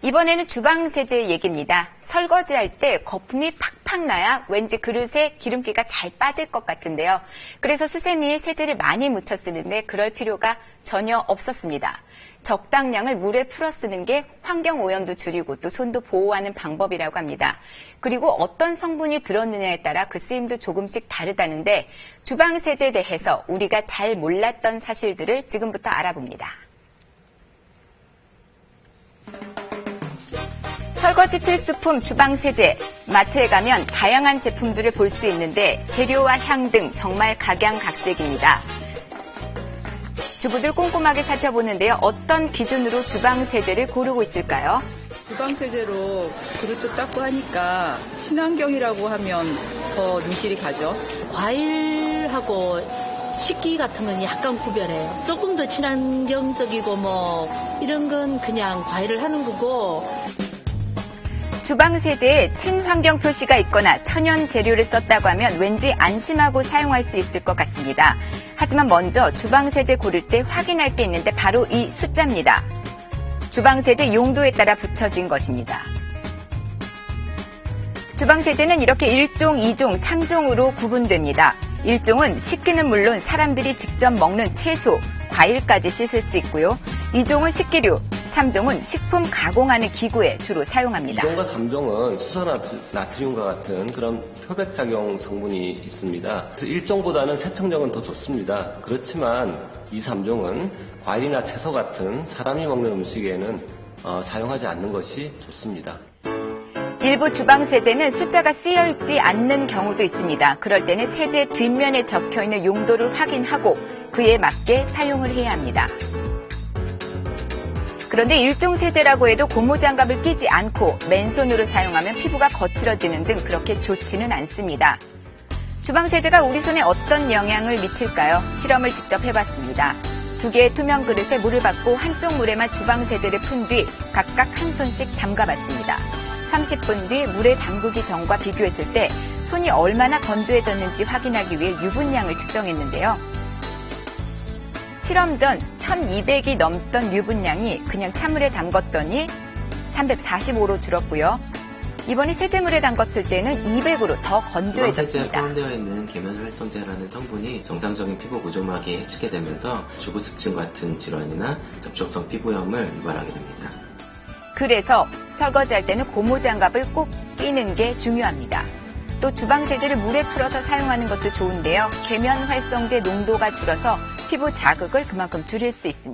이번에는 주방세제 얘기입니다. 설거지할 때 거품이 팍팍 나야 왠지 그릇에 기름기가 잘 빠질 것 같은데요. 그래서 수세미에 세제를 많이 묻혀 쓰는데 그럴 필요가 전혀 없었습니다. 적당량을 물에 풀어 쓰는 게 환경오염도 줄이고 또 손도 보호하는 방법이라고 합니다. 그리고 어떤 성분이 들었느냐에 따라 그 쓰임도 조금씩 다르다는데 주방세제에 대해서 우리가 잘 몰랐던 사실들을 지금부터 알아봅니다. 설거지 필수품 주방세제. 마트에 가면 다양한 제품들을 볼 수 있는데 재료와 향 등 정말 각양각색입니다. 주부들 꼼꼼하게 살펴보는데요. 어떤 기준으로 주방세제를 고르고 있을까요? 주방세제로 그릇도 닦고 하니까 친환경이라고 하면 더 눈길이 가죠. 과일하고 식기 같으면 약간 구별해요. 조금 더 친환경적이고 뭐 이런 건 그냥 과일을 하는 거고. 주방세제에 친환경 표시가 있거나 천연 재료를 썼다고 하면 왠지 안심하고 사용할 수 있을 것 같습니다. 하지만 먼저 주방세제 고를 때 확인할 게 있는데 바로 이 숫자입니다. 주방세제 용도에 따라 붙여진 것입니다. 주방세제는 이렇게 1종, 2종, 3종으로 구분됩니다. 1종은 식기는 물론 사람들이 직접 먹는 채소, 과일까지 씻을 수 있고요. 2종은 식기류, 3종은 식품 가공하는 기구에 주로 사용합니다. 2종과 3종은 수소나트륨과 같은 그런 표백작용 성분이 있습니다. 그래서 1종보다는 세척력은 더 좋습니다. 그렇지만 2, 3종은 과일이나 채소 같은 사람이 먹는 음식에는 사용하지 않는 것이 좋습니다. 일부 주방세제는 숫자가 쓰여있지 않는 경우도 있습니다. 그럴 때는 세제 뒷면에 적혀있는 용도를 확인하고 그에 맞게 사용을 해야 합니다. 그런데 일종 세제라고 해도 고무장갑을 끼지 않고 맨손으로 사용하면 피부가 거칠어지는 등 그렇게 좋지는 않습니다. 주방세제가 우리 손에 어떤 영향을 미칠까요? 실험을 직접 해봤습니다. 2개의 투명 그릇에 물을 받고 한쪽 물에만 주방세제를 푼 뒤 각각 한 손씩 담가봤습니다. 30분 뒤 물에 담그기 전과 비교했을 때 손이 얼마나 건조해졌는지 확인하기 위해 유분량을 측정했는데요. 실험 전 1200이 넘던 유분량이 그냥 찬물에 담궜더니 345로 줄었고요. 이번에 세제물에 담궜을 때는 200으로 더 건조해졌습니다. 주방세제에 포함되어 있는 계면활성제라는 성분이 정상적인 피부 구조막에 해치게 되면서 주부습증 같은 질환이나 접촉성 피부염을 유발하게 됩니다. 그래서 설거지할 때는 고무장갑을 꼭 끼는 게 중요합니다. 또 주방세제를 물에 풀어서 사용하는 것도 좋은데요. 계면활성제 농도가 줄어서 피부 자극을 그만큼 줄일 수 있습니다.